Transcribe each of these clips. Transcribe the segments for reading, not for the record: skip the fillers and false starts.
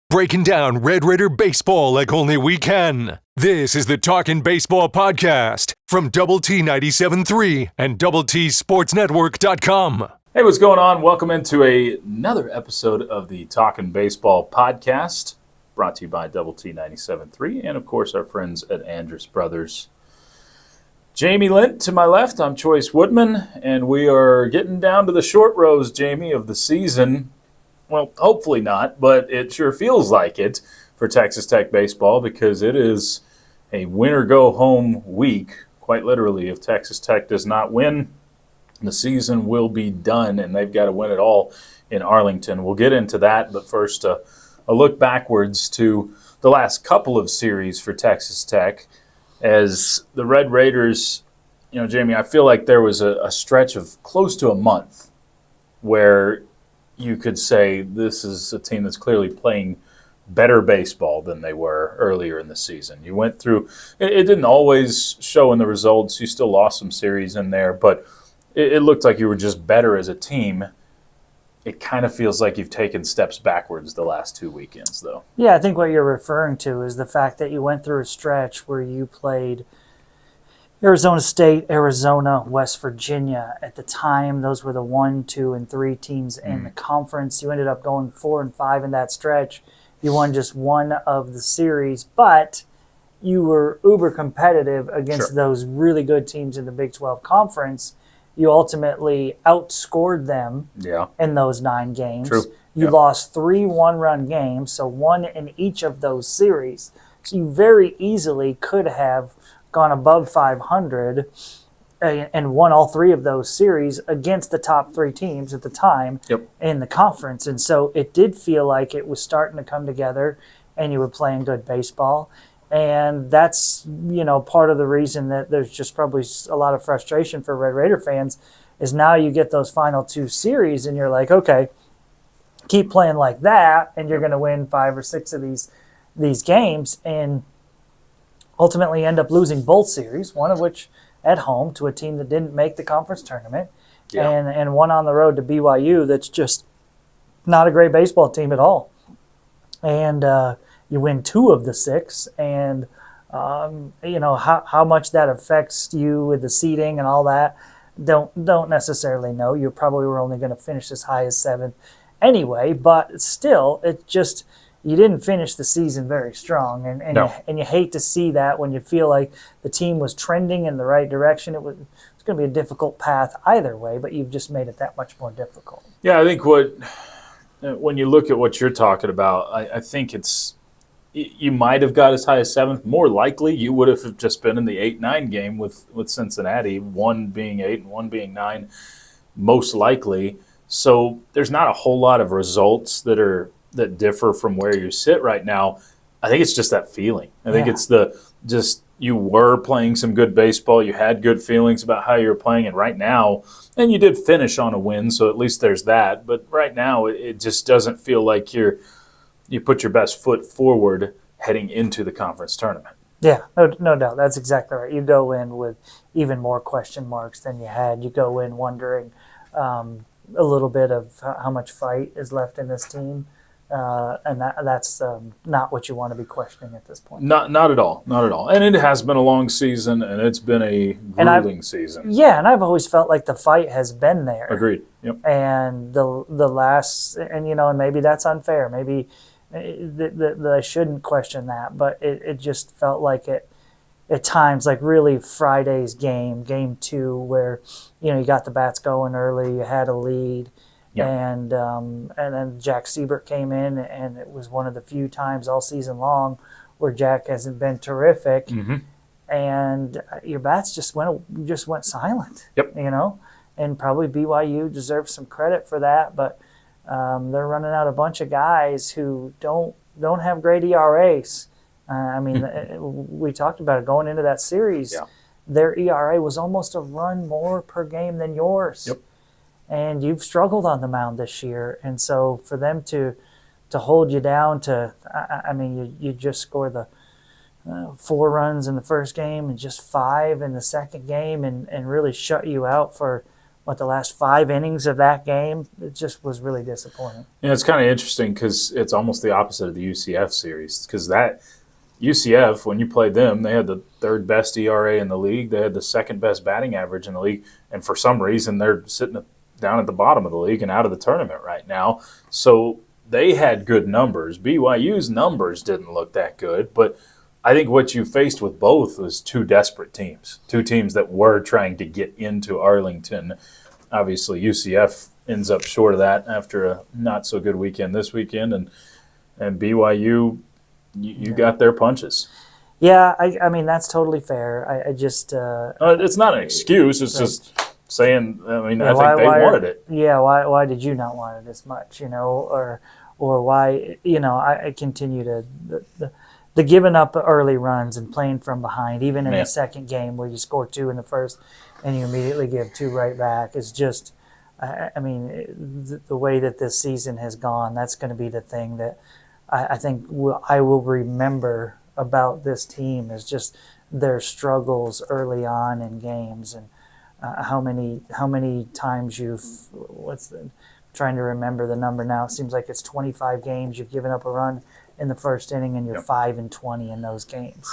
breaking down Red Raider baseball like only we can. This is the Talkin' Baseball Podcast from Double T 97.3 and DoubleTSportsNetwork.com. Hey, what's going on? Welcome into another episode of the Talkin' Baseball Podcast, brought to you by Double T 97.3 and, of course, our friends at Andrus Brothers. Jamie Lent to my left, I'm Chois Woodman, and we are getting down to the short rows, Jamie, of the season. Well, hopefully not, but it sure feels like it for Texas Tech baseball because it is a win-or-go-home week, quite literally. If Texas Tech does not win, the season will be done, and they've got to win it all in Arlington. We'll get into that, but first a look backwards to the last couple of series for Texas Tech. As the Red Raiders, Jamie, I feel like there was a stretch of close to a month where you could say this is a team that's clearly playing better baseball than they were earlier in the season. You went through – it didn't always show in the results. You still lost some series in there, but it looked like you were just better as a team. It kind of feels like you've taken steps backwards the last two weekends, though. Yeah, I think what you're referring to is the fact that you went through a stretch where you played Arizona State, Arizona, West Virginia. At the time, those were the 1, 2, and 3 teams in the conference. You ended up going 4 and 5 in that stretch. You won just one of the series, but you were uber competitive against those really good teams in the Big 12 Conference. You ultimately outscored them in those 9 games. You lost 3 one-run games, so one in each of those series. So you very easily could have gone above 500 and won all 3 of those series against the top 3 teams at the time in the conference. And so it did feel like it was starting to come together and you were playing good baseball. And that's, part of the reason that there's just probably a lot of frustration for Red Raider fans is now you get those final 2 series and you're like, okay, keep playing like that and you're going to win 5 or 6 of these games and ultimately end up losing both series, one of which at home to a team that didn't make the conference tournament and one on the road to BYU that's just not a great baseball team at all. And you win 2 of the 6, and how much that affects you with the seeding and all that, don't necessarily know. You probably were only going to finish as high as 7th anyway, but still, it just you didn't finish the season very strong, and you hate to see that when you feel like the team was trending in the right direction. It's going to be a difficult path either way, but you've just made it that much more difficult. Yeah, I think when you look at what you're talking about, I think you might have got as high as 7th. More likely, you would have just been in the 8-9 game with Cincinnati, 1 being 8 and 1 being 9, most likely. So there's not a whole lot of results that differ from where you sit right now. I think it's just that feeling. I think it's you were playing some good baseball. You had good feelings about how you were playing, and right now, and you did finish on a win, so at least there's that. But right now, it just doesn't feel like you put your best foot forward heading into the conference tournament. Yeah, no doubt. That's exactly right. You go in with even more question marks than you had. You go in wondering a little bit of how much fight is left in this team. And that's not what you want to be questioning at this point. Not at all. Not at all. And it has been a long season, and it's been a grueling season. Yeah, and I've always felt like the fight has been there. Agreed. Yep. And the last, and maybe that's unfair. Maybe I shouldn't question that, but it just felt like it at times, like really Friday's game 2, where you got the bats going early, you had a lead. And then Jack Siebert came in, and it was one of the few times all season long where Jack hasn't been terrific. And your bats just went silent. And probably BYU deserves some credit for that, but they're running out a bunch of guys who don't have great ERAs. We talked about it going into that series. Yeah. Their ERA was almost a run more per game than yours. And you've struggled on the mound this year. And so for them to hold you down you just scored the 4 runs in the first game and just 5 in the second game and really shut you out for the last 5 innings of that game, it just was really disappointing. Yeah, it's kind of interesting because it's almost the opposite of the UCF series. Because that UCF, when you played them, they had the 3rd best ERA in the league. They had the 2nd best batting average in the league. And for some reason, they're sitting down at the bottom of the league and out of the tournament right now. So they had good numbers. BYU's numbers didn't look that good, but I think what you faced with both was 2 desperate teams, 2 teams that were trying to get into Arlington. Obviously, UCF ends up short of that after a not-so-good weekend this weekend, and BYU, you got their punches. Yeah, I mean, that's totally fair. I just it's not an excuse. It's just saying, I mean, yeah, I think they wanted it. Yeah, why did you not want it as much, or why, I continue to the giving up early runs and playing from behind, even in the second game where you score 2 in the first and you immediately give 2 right back, is just, I mean, the way that this season has gone, that's going to be the thing that I think I will remember about this team, is just their struggles early on in games, and how many times trying to remember the number now. It seems like it's 25 games you've given up a run in the first inning, and you're 5-20 in those games,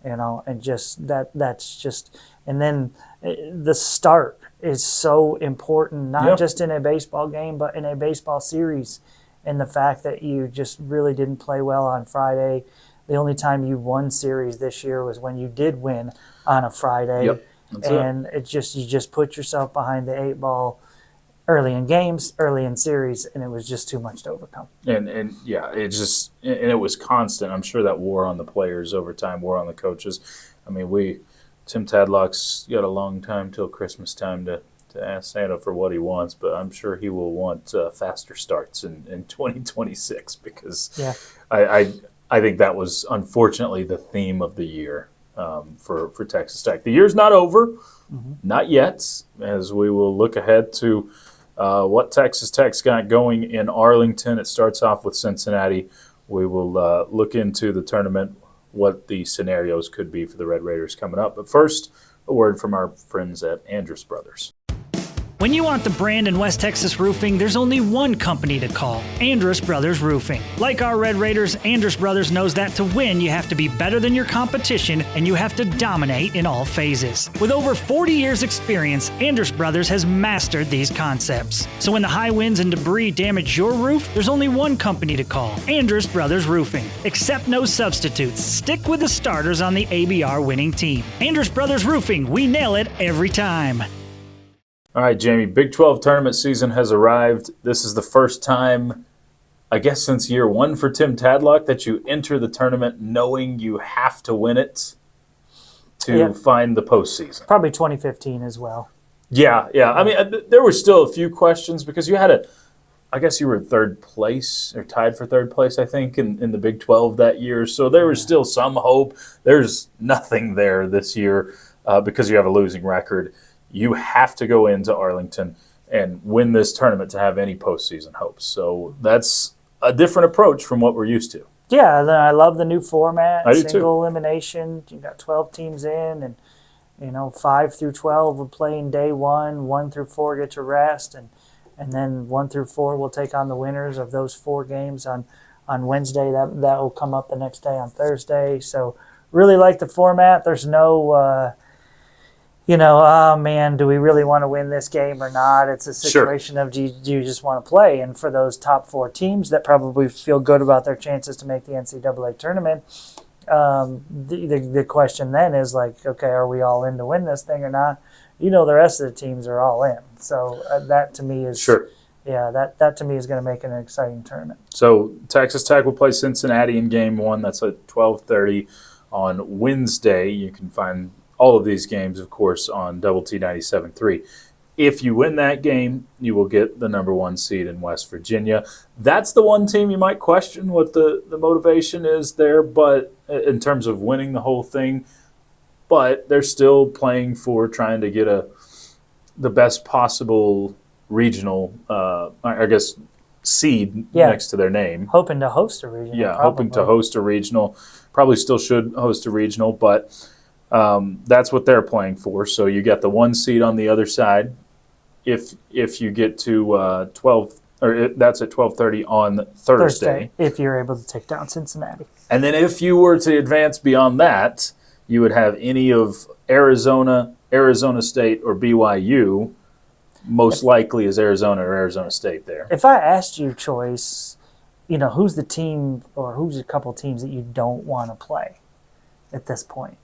and just that's just, and then the start is so important, not just in a baseball game, but in a baseball series. And the fact that you just really didn't play well on Friday. The only time you won series this year was when you did win on a Friday. Yep. And you just put yourself behind the 8 ball early in games, early in series, and it was just too much to overcome. And it was constant. I'm sure that wore on the players over time, wore on the coaches. I mean, Tim Tadlock's got a long time till Christmas time to ask Santa for what he wants, but I'm sure he will want faster starts in 2026, because I think that was unfortunately the theme of the year for Texas Tech. The year's not over, not yet, as we will look ahead to what Texas Tech's got going in Arlington. It starts off with Cincinnati. We will look into the tournament, what the scenarios could be for the Red Raiders coming up. But first, a word from our friends at Andrus Brothers. When you want the brand in West Texas roofing, there's only one company to call, Andrus Brothers Roofing. Like our Red Raiders, Andrus Brothers knows that to win, you have to be better than your competition, and you have to dominate in all phases. With over 40 years experience, Andrus Brothers has mastered these concepts. So when the high winds and debris damage your roof, there's only one company to call, Andrus Brothers Roofing. Accept no substitutes. Stick with the starters on the ABR winning team. Andrus Brothers Roofing, we nail it every time. All right, Jamie, Big 12 tournament season has arrived. This is the first time, I guess, since year 1 for Tim Tadlock that you enter the tournament knowing you have to win it to find the postseason. Probably 2015 as well. Yeah. I mean, there were still a few questions because I guess you were in 3rd place or tied for 3rd place, I think, in the Big 12 that year. So there was still some hope. There's nothing there this year because you have a losing record. You have to go into Arlington and win this tournament to have any postseason hopes. So that's a different approach from what we're used to. Yeah, I love the new format. I do too. Single elimination. You got 12 teams in, and 5 through 12 will play in day 1. 1 through 4 get to rest, and then 1 through 4 will take on the winners of those 4 games on Wednesday. That will come up the next day on Thursday. So really like the format. There's no oh man, do we really want to win this game or not? It's a situation of do you just want to play? And for those top 4 teams that probably feel good about their chances to make the NCAA tournament, the question then is like, okay, are we all in to win this thing or not? The rest of the teams are all in. So that to me is that to me is going to make it an exciting tournament. So Texas Tech will play Cincinnati in game 1. That's at 12:30 on Wednesday. You can find all of these games, of course, on Double T 97.3. If you win that game, you will get the number 1 seed in West Virginia. That's the one team you might question what the motivation is there, but in terms of winning the whole thing. But they're still playing for trying to get the best possible regional, seed next to their name. Hoping to host a regional. Yeah, hoping to host a regional. Probably still should host a regional, but that's what they're playing for. So you got the 1 seed on the other side if you get to 12, or that's at 12:30 on Thursday. If you're able to take down Cincinnati. And then if you were to advance beyond that, you would have any of Arizona, Arizona State, or BYU. Most likely is Arizona or Arizona State there. If I asked you, Choice, who's the team or who's a couple teams that you don't want to play at this point?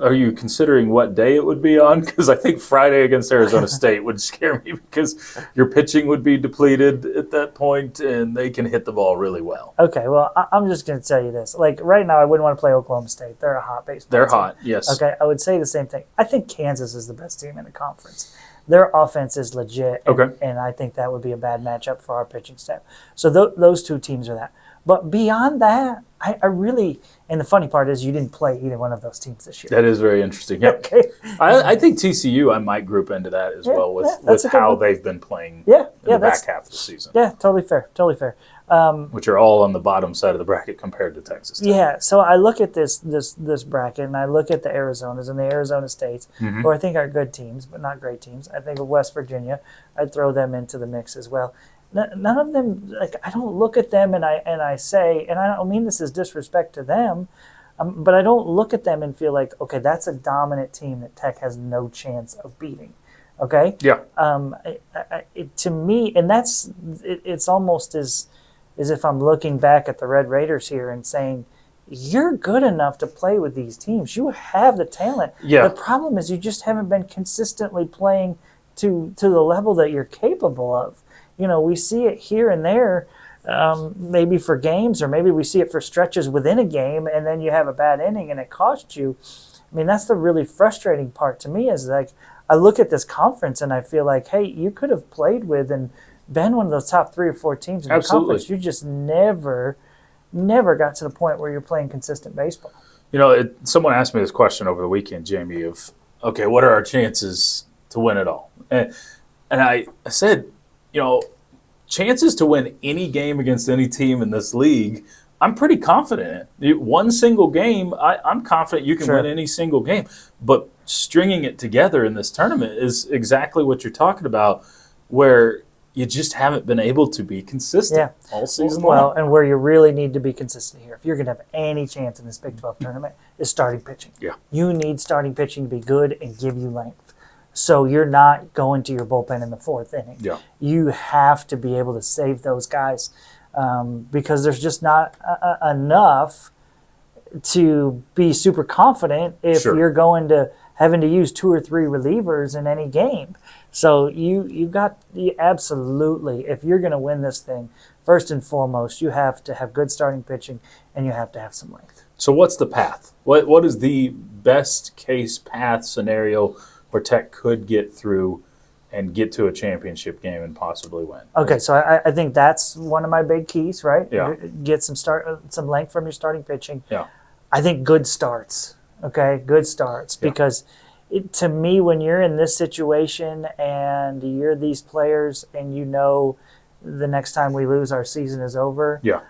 Are you considering what day it would be on? Because I think Friday against Arizona State would scare me because your pitching would be depleted at that point, and they can hit the ball really well. Okay, well, I'm just going to tell you this. Like, right now, I wouldn't want to play Oklahoma State. They're a hot baseball They're team. hot, yes. Okay, I would say the same thing. I think Kansas is the best team in the conference. Their offense is legit, and I think that would be a bad matchup for our pitching staff. So those two teams are that. But beyond that, I really – and the funny part is you didn't play either one of those teams this year. That is very interesting. Yep. Okay. I think TCU I might group into that as well with how they've been playing in the back half of the season. Yeah, totally fair. Which are all on the bottom side of the bracket compared to Texas Tech. Yeah, so I look at this bracket, and I look at the Arizonas and the Arizona States, who I think are good teams, but not great teams. I think of West Virginia. I'd throw them into the mix as well. None of them, like, I don't look at them and I say, and I don't mean this as disrespect to them, but I don't look at them and feel like, okay, that's a dominant team that Tech has no chance of beating. Okay? Yeah. To me, and it's almost as if I'm looking back at the Red Raiders here and saying, you're good enough to play with these teams. You have the talent. Yeah. The problem is you just haven't been consistently playing to the level that you're capable of. We see it here and there, maybe for games, or maybe we see it for stretches within a game, and then you have a bad inning and it costs you. I mean, that's the really frustrating part to me is, like, I look at this conference and I feel like, hey, you could have played with and been one of those top 3 or 4 teams in the conference. You just never got to the point where you're playing consistent baseball. Someone asked me this question over the weekend, Jamie, of, okay, what are our chances to win it all? And I said, chances to win any game against any team in this league, I'm pretty confident in. One single game, I'm confident you can win any single game. But stringing it together in this tournament is exactly what you're talking about, where you just haven't been able to be consistent all season long. Well, and where you really need to be consistent here, if you're going to have any chance in this Big 12 tournament, is starting pitching. Yeah. You need starting pitching to be good and give you length. So you're not going to your bullpen in the 4th inning. Yeah. You have to be able to save those guys because there's just not enough to be super confident if you're going to having to use 2 or 3 relievers in any game. So you absolutely, if you're going to win this thing, first and foremost, you have to have good starting pitching and you have to have some length. So what's the path? What is the best case path scenario where Tech could get through and get to a championship game and possibly win? Okay, so I think that's one of my big keys, right? Yeah. Get some length from your starting pitching. Yeah. I think good starts, okay? Good starts. Yeah. Because to me, when you're in this situation and you're these players and the next time we lose, our season is over. Yeah.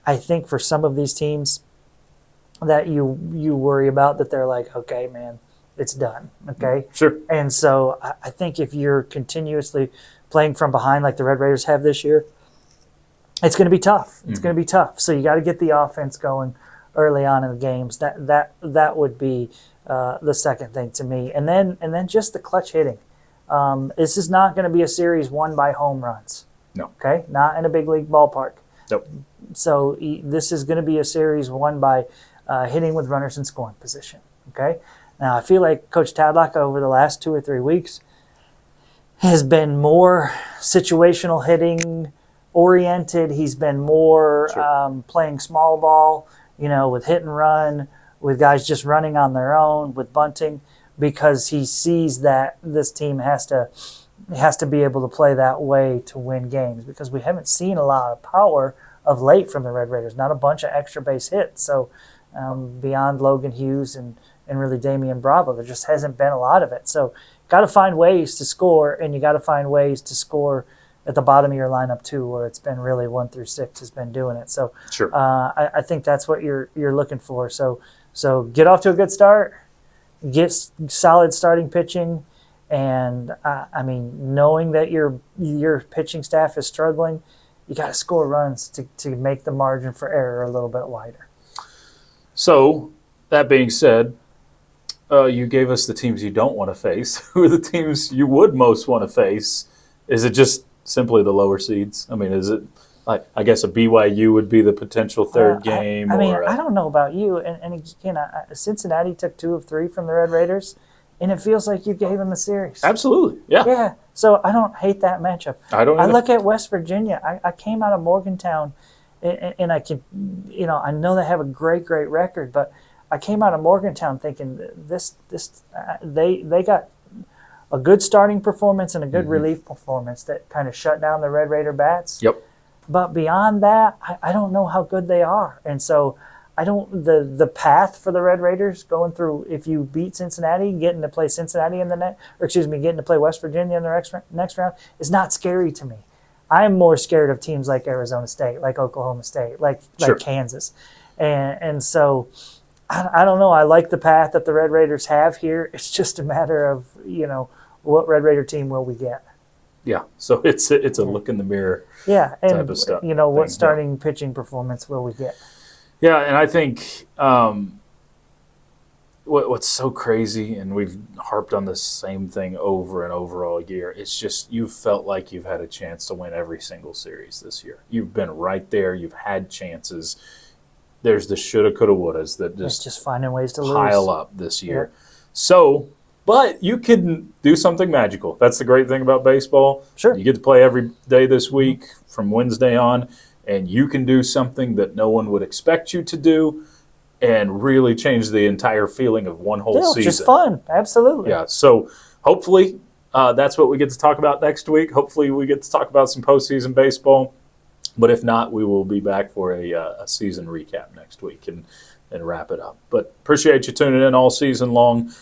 I think for some of these teams that you worry about that they're like, okay, man, it's done, okay? Sure. And so I think if you're continuously playing from behind like the Red Raiders have this year, it's going to be tough. It's going to be tough. So you got to get the offense going early on in the games. That would be the second thing to me. And then just the clutch hitting. This is not going to be a series won by home runs. No. Okay? Not in a big league ballpark. Nope. So this is going to be a series won by hitting with runners in scoring position. Okay? Now, I feel like Coach Tadlock over the last 2 or 3 weeks has been more situational hitting oriented. He's been more playing small ball, with hit and run, with guys just running on their own, with bunting, because he sees that this team has to be able to play that way to win games, because we haven't seen a lot of power of late from the Red Raiders, not a bunch of extra base hits. So beyond Logan Hughes and really Damian Bravo, there just hasn't been a lot of it. So got to find ways to score, and you got to find ways to score at the bottom of your lineup too, where it's been really 1 through 6 has been doing it. So I think that's what you're looking for. So get off to a good start, get solid starting pitching, And I mean, knowing that your pitching staff is struggling, you got to score runs to make the margin for error a little bit wider. So, that being said, you gave us the teams you don't want to face. Who are the teams you would most want to face? Is it just simply the lower seeds? I mean, is it like, I guess a BYU would be the potential third game? I don't know about you. And again, Cincinnati took 2 of 3 from the Red Raiders, and it feels like you gave them a series. Absolutely, yeah. Yeah, so I don't hate that matchup. I don't either. I look at West Virginia. I came out of Morgantown, and I can, I know they have a great record, but I came out of Morgantown thinking they got a good starting performance and a good relief performance that kind of shut down the Red Raider bats. Yep. But beyond that, I don't know how good they are. And so I don't the path for the Red Raiders going through, if you beat Cincinnati, getting to play Cincinnati in the getting to play West Virginia in the next round is not scary to me. I'm more scared of teams like Arizona State, like Oklahoma State, like Kansas. And so I don't know. I like the path that the Red Raiders have here. It's just a matter of, what Red Raider team will we get? Yeah, so it's a look in the mirror type of stuff. What starting pitching performance will we get? Yeah, and I think what's so crazy, and we've harped on the same thing over and over all year, it's just you've felt like you've had a chance to win every single series this year. You've been right there. You've had chances. There's the shoulda, coulda, wouldas that just finding ways to pile up this year. Yeah. So, but you can do something magical. That's the great thing about baseball. Sure. You get to play every day this week from Wednesday on, and you can do something that no one would expect you to do and really change the entire feeling of one whole season. Just fun. Absolutely. Yeah. So hopefully that's what we get to talk about next week. Hopefully we get to talk about some postseason baseball. But if not, we will be back for a season recap next week and wrap it up. But appreciate you tuning in all season long.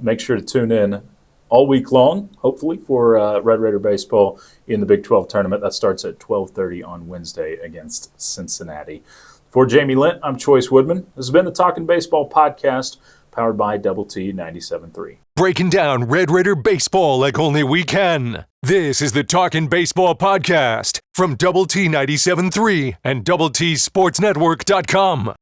Make sure to tune in all week long, hopefully, for Red Raider baseball in the Big 12 tournament. That starts at 12:30 on Wednesday against Cincinnati. For Jamie Lent, I'm Chois Woodman. This has been the Talkin' Baseball podcast, powered by Double T 97.3. Breaking down Red Raider baseball like only we can. This is the Talkin' Baseball podcast from Double T 97.3 and DoubleTSportsNetwork.com.